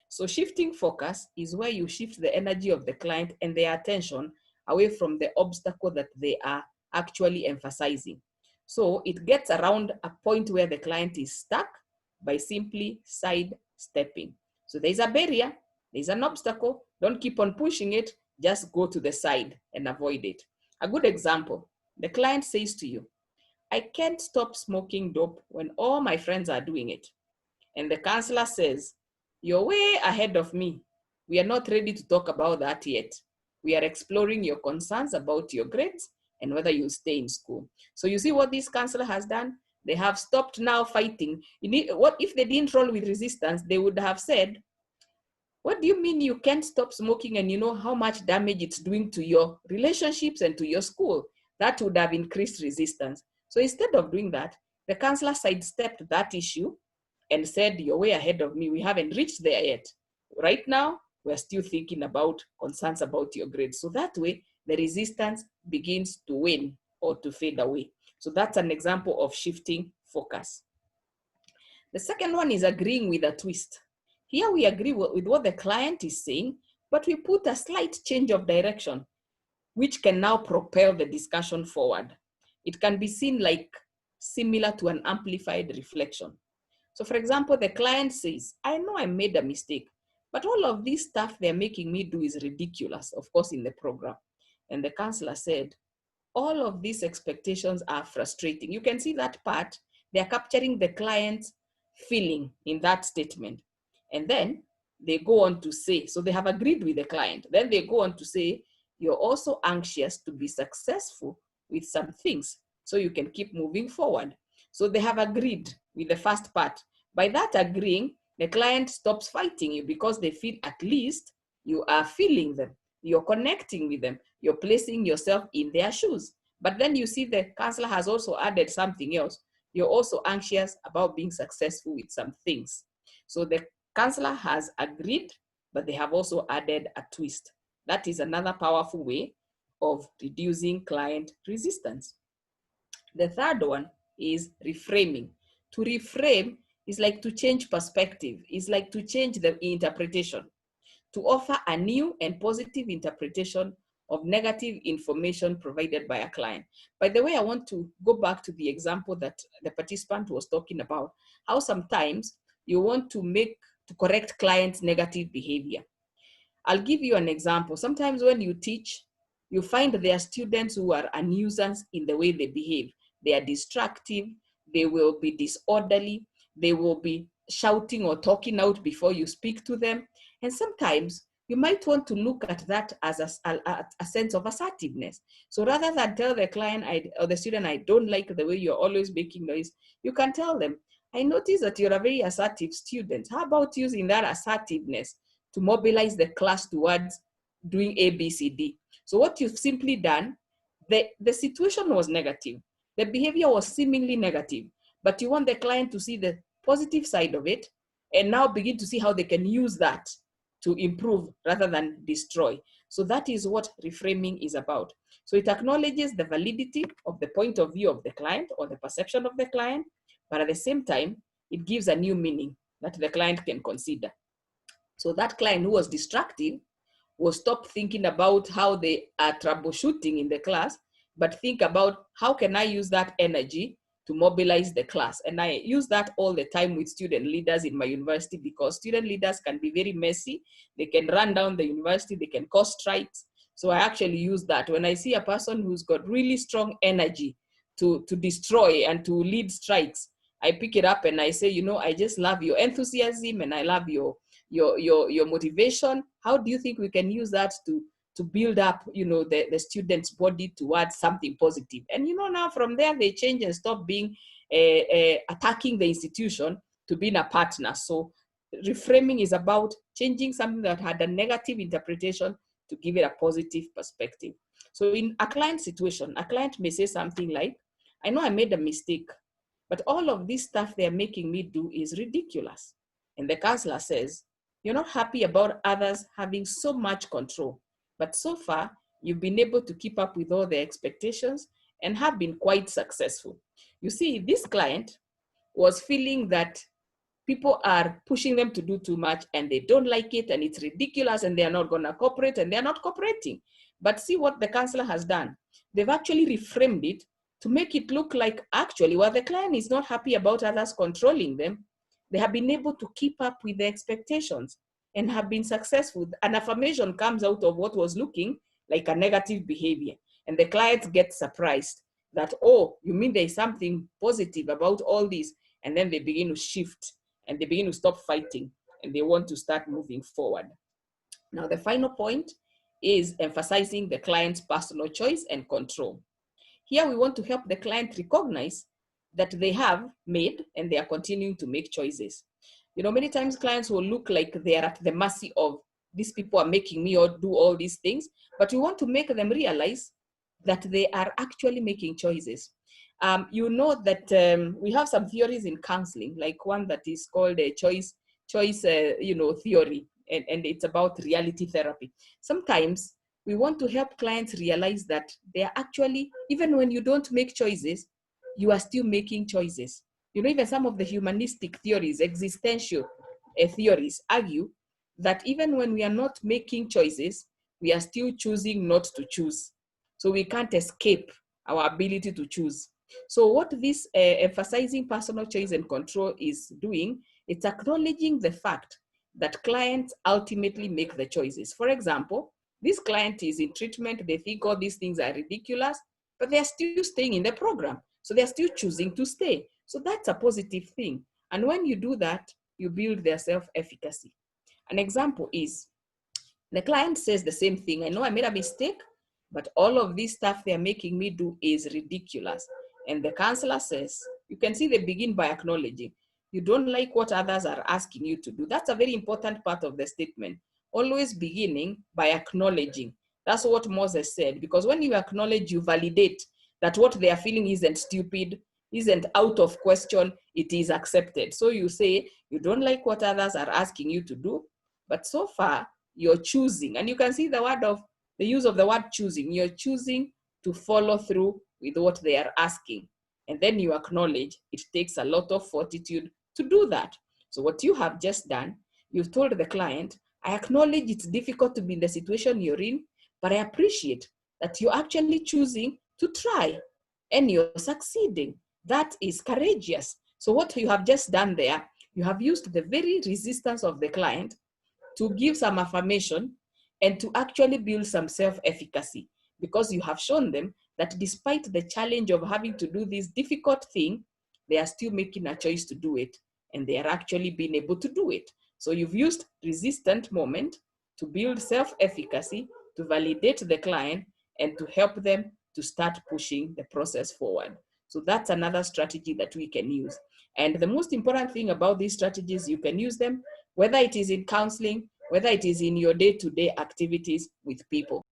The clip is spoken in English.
So shifting focus is where you shift the energy of the client and their attention away from the obstacle that they are actually emphasizing. So it gets around a point where the client is stuck by simply sidestepping. So there's a barrier, there's an obstacle, don't keep on pushing it, just go to the side and avoid it. A good example, the client says to you, I can't stop smoking dope when all my friends are doing it. And the counselor says, you're way ahead of me. We are not ready to talk about that yet. We are exploring your concerns about your grades and whether you stay in school. So you see what this counselor has done? They have stopped now fighting. What if they didn't roll with resistance? They would have said, what do you mean you can't stop smoking and you know how much damage it's doing to your relationships and to your school? That would have increased resistance. So instead of doing that, the counselor sidestepped that issue and said, you're way ahead of me. We haven't reached there yet. Right now, we're still thinking about concerns about your grades. So that way, the resistance begins to wane or to fade away. So that's an example of shifting focus. The second one is agreeing with a twist. Here we agree with what the client is saying, but we put a slight change of direction, which can now propel the discussion forward. It can be seen like similar to an amplified reflection. So for example, the client says, I know I made a mistake, but all of this stuff they're making me do is ridiculous, of course, in the program. And the counselor said, all of these expectations are frustrating. You can see that part. They're capturing the client's feeling in that statement. And then they go on to say, so they have agreed with the client. Then they go on to say, you're also anxious to be successful with some things so you can keep moving forward. So they have agreed with the first part. By that agreeing, the client stops fighting you because they feel at least you are feeling them, you're connecting with them, you're placing yourself in their shoes. But then you see the counselor has also added something else. You're also anxious about being successful with some things. So the counselor has agreed, but they have also added a twist. That is another powerful way of reducing client resistance. The third one is reframing. To reframe is like to change perspective, is like to change the interpretation, to offer a new and positive interpretation of negative information provided by a client. By the way, I want to go back to the example that the participant was talking about, how sometimes you want to correct clients' negative behavior. I'll give you an example. Sometimes when you teach, you find there are students who are a nuisance in the way they behave. They are destructive, they will be disorderly, they will be shouting or talking out before you speak to them. And sometimes you might want to look at that as a sense of assertiveness. So rather than tell the client or the student, I don't like the way you're always making noise, you can tell them, I notice that you're a very assertive student. How about using that assertiveness to mobilize the class towards doing A, B, C, D? So what you've simply done, the situation was negative. The behavior was seemingly negative, but you want the client to see the positive side of it and now begin to see how they can use that to improve rather than destroy. So that is what reframing is about. So it acknowledges the validity of the point of view of the client or the perception of the client, but at the same time, it gives a new meaning that the client can consider. So that client who was destructive will stop thinking about how they are troubleshooting in the class, but think about how can I use that energy to mobilize the class. And I use that all the time with student leaders in my university because student leaders can be very messy. They can run down the university, they can cause strikes. So I actually use that. When I see a person who's got really strong energy to destroy and to lead strikes, I pick it up and I say, you know, I just love your enthusiasm and I love your motivation. How do you think we can use that to build up, you know, the student's body towards something positive? And you know, now from there they change and stop being attacking the institution to being a partner. So reframing is about changing something that had a negative interpretation to give it a positive perspective. So in a client situation, a client may say something like, I know I made a mistake, but all of this stuff they're making me do is ridiculous. And the counselor says, you're not happy about others having so much control, but so far you've been able to keep up with all their expectations and have been quite successful. You see, this client was feeling that people are pushing them to do too much and they don't like it and it's ridiculous and they are not going to cooperate and they are not cooperating. But see what the counselor has done. They've actually reframed it to make it look like actually while the client is not happy about others controlling them, they have been able to keep up with the expectations and have been successful. An affirmation comes out of what was looking like a negative behavior. And the client gets surprised that, oh, you mean there's something positive about all this? And then they begin to shift and they begin to stop fighting and they want to start moving forward. Now, the final point is emphasizing the client's personal choice and control. Here, we want to help the client recognize that they have made and they are continuing to make choices. You know, many times clients will look like they are at the mercy of these people are making me or do all these things, but we want to make them realize that they are actually making choices. You know that we have some theories in counseling, like one that is called a choice theory, and it's about reality therapy. Sometimes we want to help clients realize that they are actually, even when you don't make choices, you are still making choices. You know, even some of the humanistic theories, existential theories argue that even when we are not making choices, we are still choosing not to choose. So we can't escape our ability to choose. So what this emphasizing personal choice and control is doing, it's acknowledging the fact that clients ultimately make the choices. For example, this client is in treatment, they think all these things are ridiculous, but they're still staying in the program. So they're still choosing to stay. So that's a positive thing. And when you do that, you build their self-efficacy. An example is, the client says the same thing. I know I made a mistake, but all of this stuff they're making me do is ridiculous. And the counselor says, you can see they begin by acknowledging, you don't like what others are asking you to do. That's a very important part of the statement. Always beginning by acknowledging. That's what Moses said, because when you acknowledge, you validate that what they are feeling isn't stupid, isn't out of question, it is accepted. So you say, you don't like what others are asking you to do, but so far you're choosing. And you can see the use of the word choosing. You're choosing to follow through with what they are asking. And then you acknowledge it takes a lot of fortitude to do that. So what you have just done, you've told the client, I acknowledge it's difficult to be in the situation you're in, but I appreciate that you're actually choosing to try and you're succeeding. That is courageous. So what you have just done there, you have used the very resistance of the client to give some affirmation and to actually build some self-efficacy, because you have shown them that despite the challenge of having to do this difficult thing, they are still making a choice to do it, and they are actually being able to do it. So you've used resistant moment to build self-efficacy, to validate the client, and to help them to start pushing the process forward. So that's another strategy that we can use. And the most important thing about these strategies, you can use them whether it is in counseling, whether it is in your day-to-day activities with people.